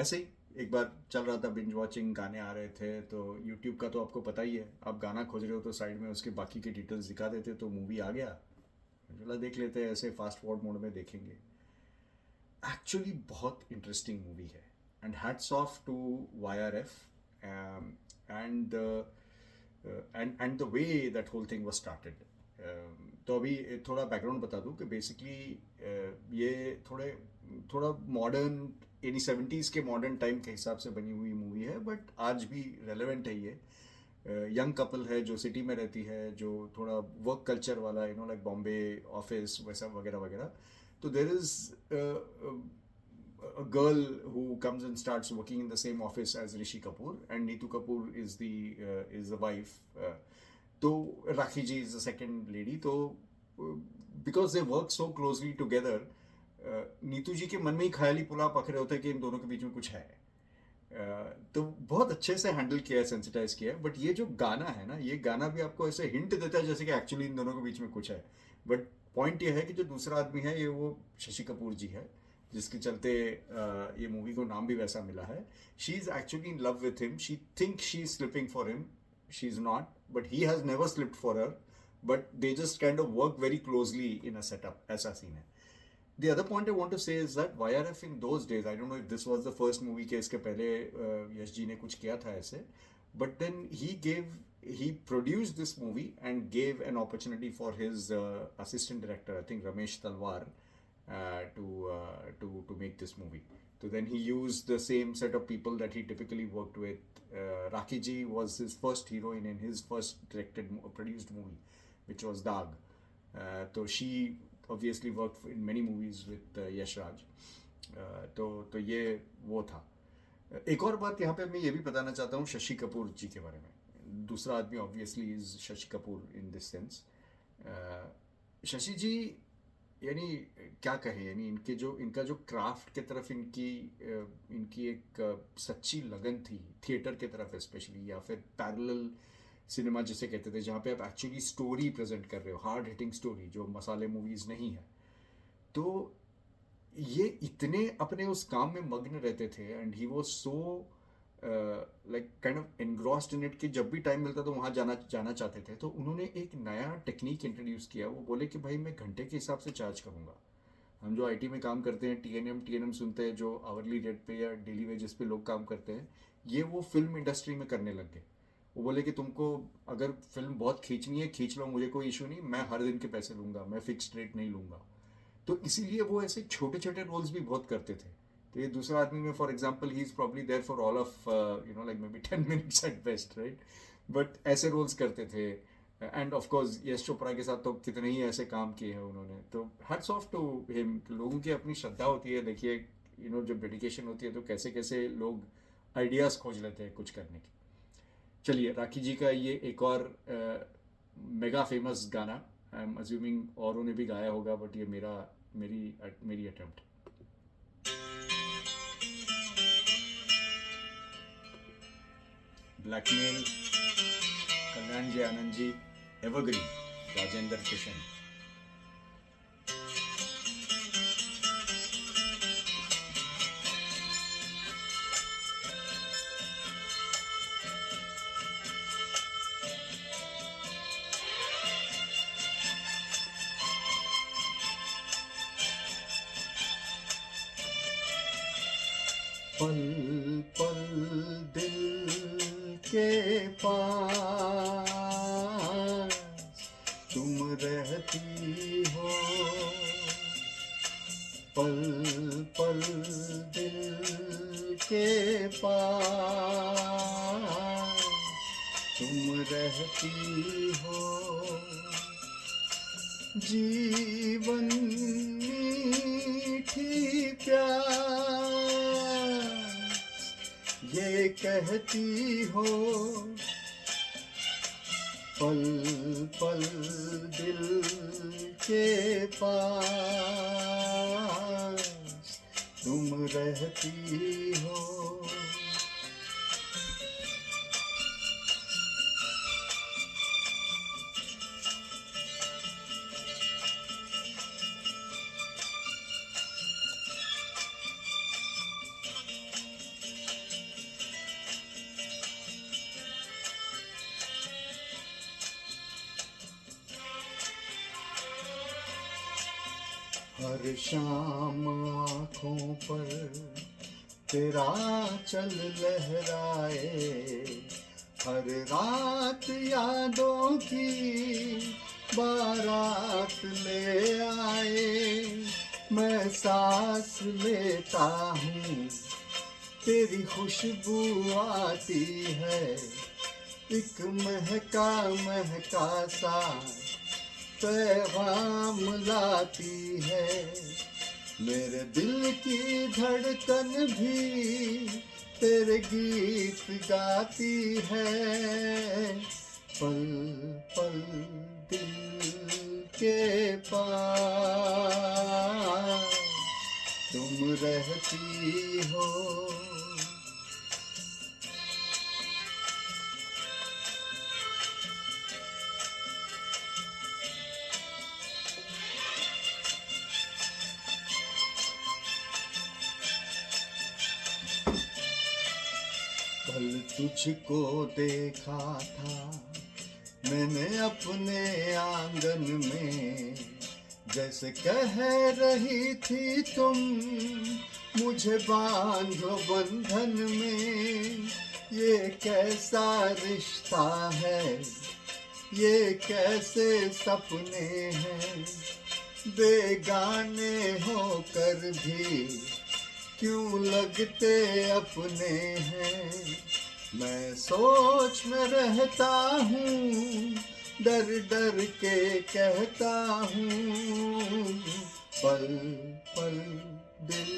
ऐसे ही एक बार चल रहा था, बिंज वॉचिंग, गाने आ रहे थे, तो यूट्यूब का तो आपको पता ही है, आप गाना खोज रहे हो तो साइड में उसके बाकी के डिटेल्स दिखा देते, तो मूवी आ गया, चला देख लेते हैं, ऐसे फास्ट फॉरवर्ड मोड में देखेंगे। एक्चुअली बहुत इंटरेस्टिंग मूवी है, and hats off to YRF and and the way that whole thing was started. तो अभी थोड़ा बैकग्राउंड बता दूं कि बेसिकली ये थोड़ा मॉडर्न, यानी 70s के मॉडर्न टाइम के हिसाब से बनी हुई मूवी है, बट आज भी रेलेवेंट है ये। यंग कपल है जो सिटी में रहती है, जो थोड़ा वर्क कल्चर वाला, लाइक बॉम्बे ऑफिस वैसा वगैरह वगैरह। तो there is a girl who comes and starts working in the same office as Rishi Kapoor, and Neetu Kapoor is the wife. तो राखी जी is the second lady. तो because they work so closely together, Neetu जी के मन में ही ख्याली पुलाव पक रहे होते हैं कि इन दोनों के बीच में कुछ है। तो बहुत अच्छे से हैंडल किया है, सेंसिटाइज किया है। बट ये जो गाना है ना, ये गाना भी आपको ऐसे हिंट देता है जैसे कि एक्चुअली इन दोनों के बीच में कुछ है। बट पॉइंट ये है कि जो दूसरा आदमी है, ये वो शशि कपूर जी है, जिसके चलते ये मूवी को नाम भी वैसा मिला है। She is actually in love with him, she think she is slipping for him, she is not, but he has never slipped for her, but they just kind of work very closely in a setup, ऐसा scene है। The other point I want to say is that YRF in those days, I don't know if this was the first movie के इसके पहले यश जी ने कुछ किया था ऐसे, but then he gave he produced this movie and gave an opportunity for his assistant director, I think Ramesh Talwar, to make this movie. So then he used the same set of people that he typically worked with. Rakhi Ji was his first heroine in his first produced movie, which was Dag. So she obviously worked in many movies with Yash Raj. तो ये वो था. एक और बात यहाँ पे मैं ये भी बताना चाहता हूँ शशि कपूर जी के बारे में. दूसरा आदमी obviously is Shashi Kapoor in this sense. Shashi ji यानी क्या कहें, यानी इनका जो क्राफ्ट के तरफ इनकी एक सच्ची लगन थी, थिएटर के तरफ स्पेशली, या फिर पैरेलल सिनेमा जिसे कहते थे, जहाँ पे आप एक्चुअली स्टोरी प्रेजेंट कर रहे हो, हार्ड हिटिंग स्टोरी, जो मसाले मूवीज नहीं है. तो ये इतने अपने उस काम में मग्न रहते थे and he was so like kind of engrossed in it कि जब भी टाइम मिलता तो वहाँ जाना चाहते थे. तो उन्होंने एक नया टेक्निक इंट्रोड्यूस किया. वो बोले कि भाई मैं घंटे के हिसाब से चार्ज करूँगा. हम जो आईटी में काम करते हैं, टीएनएम सुनते हैं, जो आवरली रेट पे या डेली वेजेस पे लोग काम करते हैं, ये वो फिल्म इंडस्ट्री में करने लग गए. वो बोले कि तुमको अगर फिल्म बहुत खींचनी है खींच लो, मुझे कोई इशू नहीं, मैं हर दिन के पैसे लूँगा, मैं फिक्स्ड रेट नहीं लूँगा. तो इसीलिए वो ऐसे छोटे छोटे रोल्स भी बहुत करते थे. तो ये दूसरा आदमी में for example he is probably there for all of like maybe 10 minutes at best, right. But ऐसे रोल्स करते थे. And of course Yash Chopra के साथ तो कितने ही ऐसे काम किए हैं उन्होंने. तो हैट्स ऑफ टू हिम. लोगों की अपनी श्रद्धा होती है. देखिए जब डेडिकेशन होती है तो कैसे कैसे लोग आइडियाज खोज लेते हैं कुछ करने की. चलिए, राखी जी का ये एक और मेगा फेमस गाना, आई एम अज्यूमिंग औरों ने भी गाया होगा, बट ये मेरी अटेम्प्ट. ब्लैकमेल, कल्याण जी, आनंद जी, एवरग्रीन, राजेंद्र किशन. पल पल दिल के पास तुम रहती हो. पल पल दिल के पास तुम रहती हो. जीवन मीठी प्यास ये कहती हो. पल पल दिल के पास तुम रहती हो. हर शाम आँखों पर तेरा चल लहराए. हर रात यादों की बारात ले आए. मैं सांस लेता हूँ तेरी खुशबू आती है. एक महका महका सा पैगाम लाती है. मेरे दिल की धड़कन भी तेरे गीत गाती है. पल पल दिल के पास तुम रहती हो. कल तुझको देखा था मैंने अपने आंगन में. जैसे कह रही थी तुम मुझे बांधो बंधन में. ये कैसा रिश्ता है, ये कैसे सपने हैं, बेगाने होकर भी क्यों लगते अपने हैं। मैं सोच में रहता हूँ, डर डर के कहता हूँ, पल पल दिल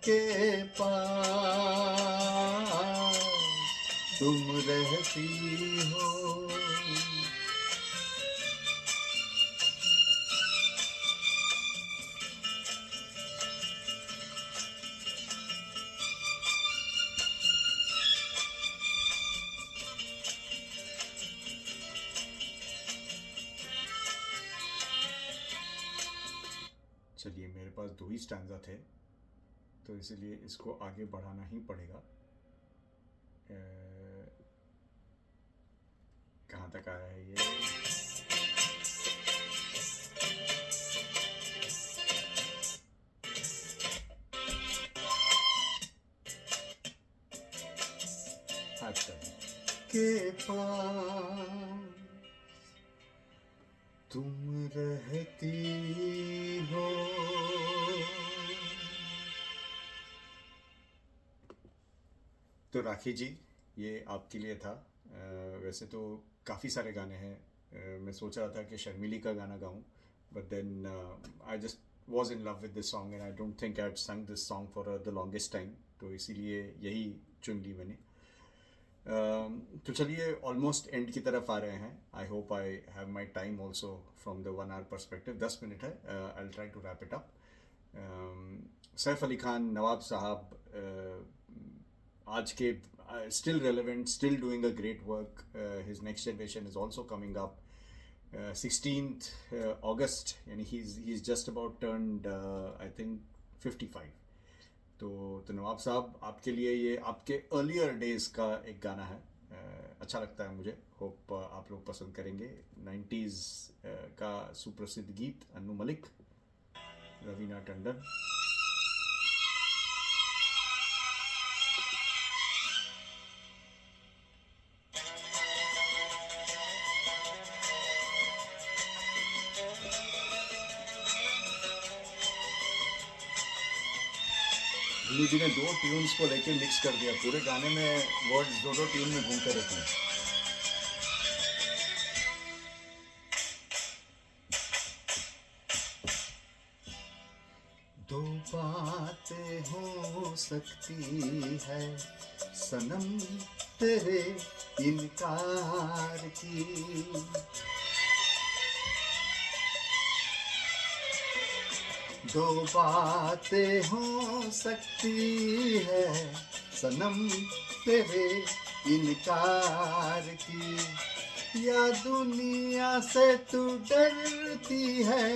के पास तुम रहती हो। चलिए, मेरे पास 2 ही स्टैंजा थे, तो इसीलिए इसको आगे बढ़ाना ही पड़ेगा। कहाँ तक आया है ये? अच्छा, के पास तुम रहती हो। तो राखी जी, ये आपके लिए था। वैसे तो काफ़ी सारे गाने हैं। मैं सोच रहा था कि शर्मिली का गाना गाऊं, but then I just was in love with this song and I don't think I had sung this song for the longest time, तो इसीलिए यही चुन ली मैंने। तो चलिए, ऑलमोस्ट एंड की तरफ आ रहे हैं। I hope I have my time also from the 1 hour perspective. 10 minute है। I will try to wrap it up. Saif Ali Khan Nawab Sahab आज के still relevant, still doing a great work. His next generation is also coming up. 16th August, and he's just about turned I think 55. तो नवाब साहब, आपके लिए ये आपके earlier days का एक गाना है। अच्छा लगता है मुझे। होप आप लोग पसंद करेंगे। 90s का सुप्रसिद्ध गीत, अन्नू मलिक, रवीना टंडन। गुरु जी ने 2 ट्यून्स को लेके मिक्स कर दिया। पूरे गाने में वर्ड्स 2 ट्यून में घूमते रहते हैं। दो बातें हो सकती है सनम तेरे इनकार की, दो बातें हो सकती है सनम तेरे इनकार की, या दुनिया से तू डरती है,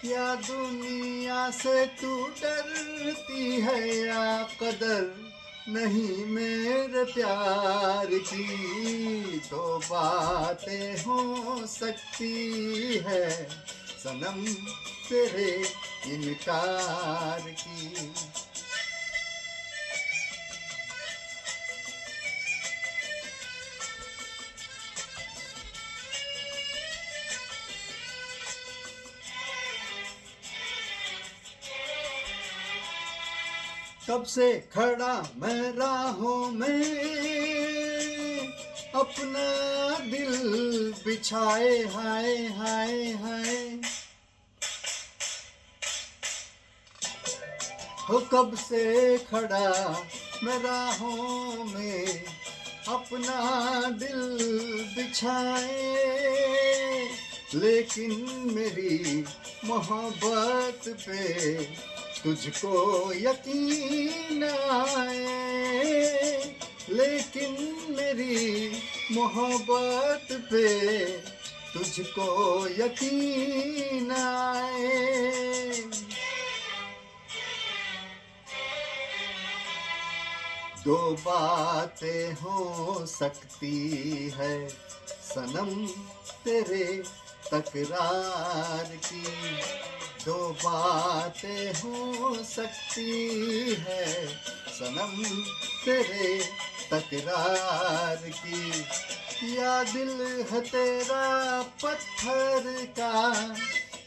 या दुनिया से तू डरती है, या कदर नहीं मेरे प्यार की। दो बातें हो सकती है सनम तेरे इनकार की। कब से खड़ा मैं राहों में, अपना दिल बिछाए, हाय हाय हाय। हो कब से खड़ा मैं राहों में, अपना दिल बिछाए, लेकिन मेरी मोहब्बत पे तुझको यकीन आए, लेकिन मेरी मोहब्बत पे तुझको यकीन आए। दो बातें हो सकती है सनम तेरे तकरार की, दो बातें हो सकती है सनम तेरे तकरार की। या दिल है तेरा पत्थर का,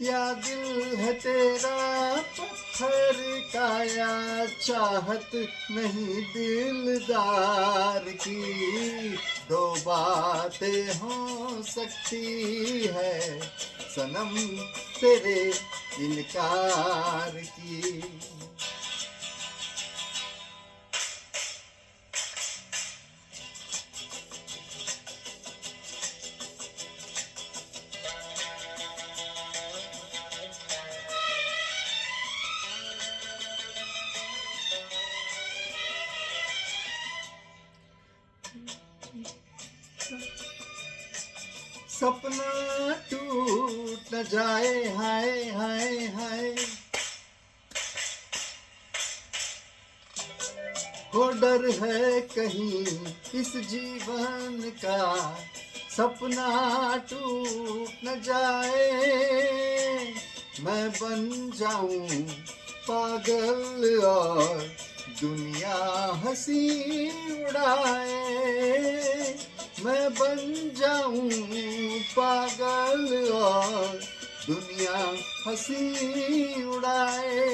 या दिल है तेरा पत्थर का, या चाहत नहीं दिलदार की। दो बातें हो सकती है सनम तेरे इनकार की। सपना टूट न जाए, हाय हाय हाय, हो डर है कहीं इस जीवन का, सपना टूट न जाए। मैं बन जाऊं पागल और दुनिया हंसी उड़ाए। मैं बन जाऊं पागल और दुनिया हंसी उड़ाए।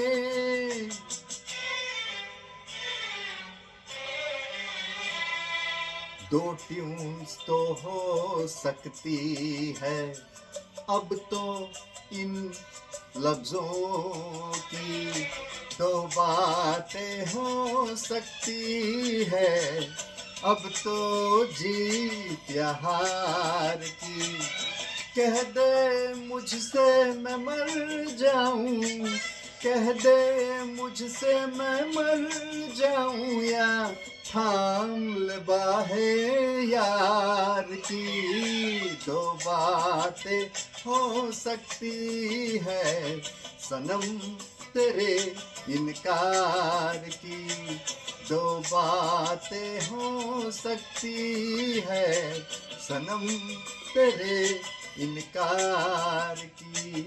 दो ट्यून्स तो हो सकती है अब तो इन लफ्जों की, दो बातें हो सकती है अब तो जीत या हार की। कह दे मुझसे मैं मर जाऊं, कह दे मुझसे मैं मर जाऊं, या थाम ले बाहें यार की। दो बातें हो सकती है सनम तेरे इनकार की। दो बातें हो सकती है सनम तेरे इनकार की।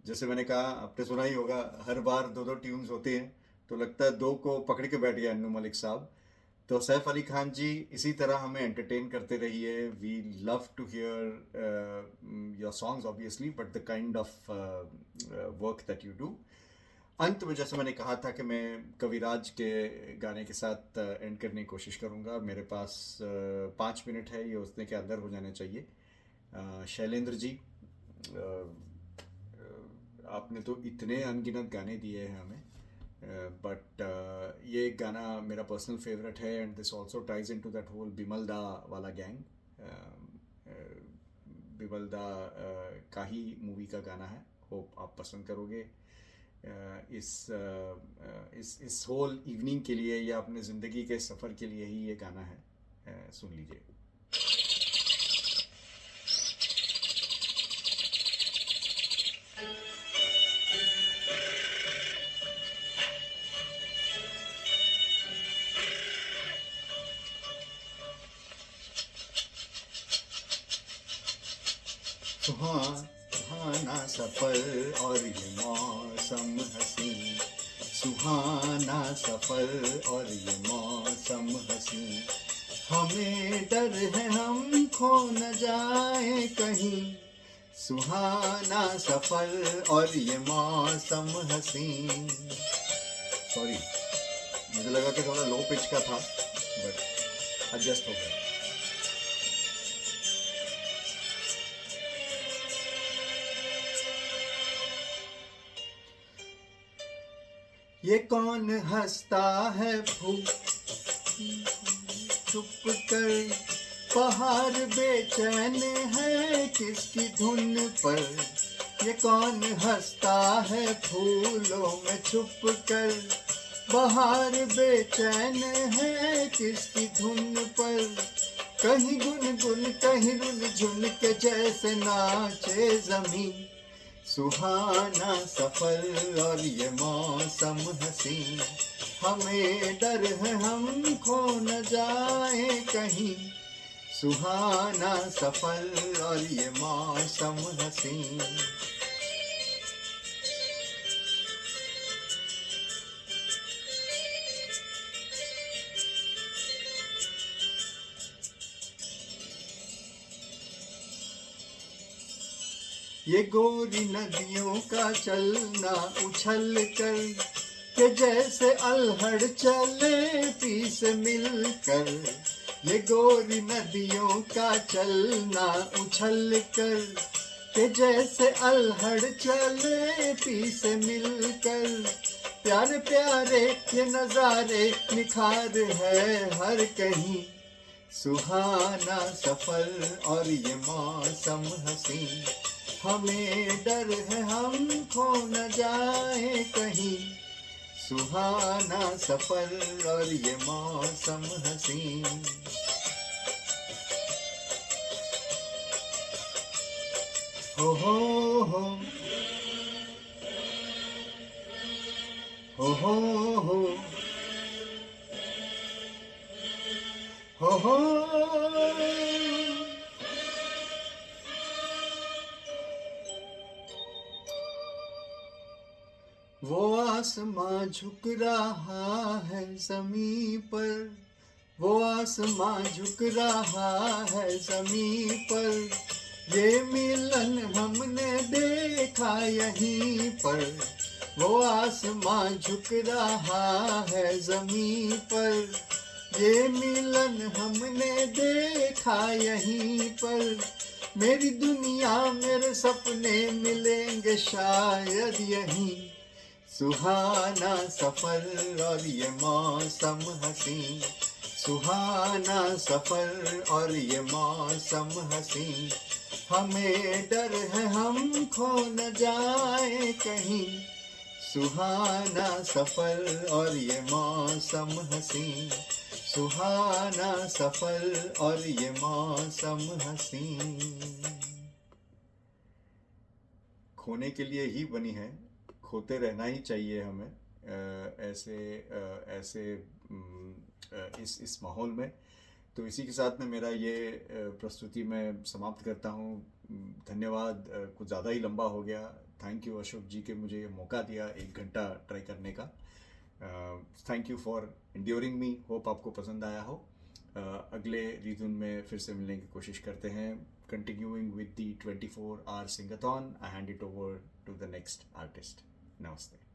जैसे मैंने कहा, आपने सुना ही होगा, हर बार दो दो ट्यून्स होती हैं तो लगता है दो को पकड़ के बैठ गया अन्नू मलिक साहब। तो सैफ अली खान जी, इसी तरह हमें एंटरटेन करते रहिए। We love to hear your songs obviously, but the kind of work that you do. अंत में जैसे मैंने कहा था कि मैं कविराज के गाने के साथ एंड करने की कोशिश करूँगा। मेरे पास 5 मिनट है, ये उतने के अंदर हो जाने चाहिए। शैलेंद्र जी, आपने तो इतने अनगिनत गाने दिए हैं हमें, बट ये एक गाना मेरा पर्सनल फेवरेट है, and this also ties in to that whole Bimal da वाला गैंग। बिमल दा का ही मूवी का गाना है, होप आप पसंद करोगे। इस होल इवनिंग के लिए या अपने ज़िंदगी के सफ़र के लिए ही ये गाना है, सुन लीजिए। सुहाना सफ़र और ये मौसम हसीन, सुहाना सफ़र और ये मौसम हसीन, हमें डर है हम खो न जाए कहीं। सुहाना सफ़र और ये मौसम हसीन। सॉरी, मुझे लगा कि थोड़ा लो पिच का था, बट एडजस्ट हो गया। ये कौन हंसता है छुप कर, पहाड़ बेचैन है किसकी धुन पर। ये कौन हंसता है फूलों में छुप कर, बहार बेचैन है किसकी धुन पर। कहीं गुनगुन कहीं रुन झुन के जैसे नाचे ज़मीं। सुहाना सफ़र और ये मौसम हसीन, हमें डर है हम खो न जाए कहीं। सुहाना सफ़र और ये मौसम हसीन। ये गोरी नदियों का चलना उछल कर के जैसे अल्हड़ चले पी से मिलकर। ये गोरी नदियों का चलना उछल कर के जैसे अल्हड़ चले पी से मिलकर। प्यारे प्यारे ये नजारे निखार है हर कहीं, सुहाना सफर और ये मौसम हसी। हमें डर है हम खो न जाए कहीं, सुहाना सफर और ये मौसम हसी। हो हो हो हो हो हो हो। वो आसमां झुक रहा है ज़मीं पर, वो आसमां झुक रहा है ज़मीं पर। ये मिलन हमने देखा यहीं पर, वो आसमां झुक रहा है ज़मीं पर। ये मिलन हमने देखा यहीं पर। मेरी दुनिया मेरे सपने मिलेंगे शायद यहीं, सुहाना सफर और ये मौसम हसी। सुहाना सफर और ये मौसम हसी। हमें डर है हम खो न जाए कहीं, सुहाना सफर और ये मौसम हसी। सुहाना सफर और ये मौसम हसी। खोने के लिए ही बनी है, खोते रहना ही चाहिए हमें ऐसे इस माहौल में। तो इसी के साथ में मेरा ये प्रस्तुति मैं समाप्त करता हूँ। धन्यवाद, कुछ ज़्यादा ही लंबा हो गया। थैंक यू अशोक जी के मुझे ये मौका दिया 1 घंटा ट्राई करने का। Thank you for enduring me. Hope आपको पसंद आया हो। अगले रीधुन में फिर से मिलने की कोशिश करते हैं। Continuing with the 24 hour singathon, I hand it over to the next artist. नमस्ते।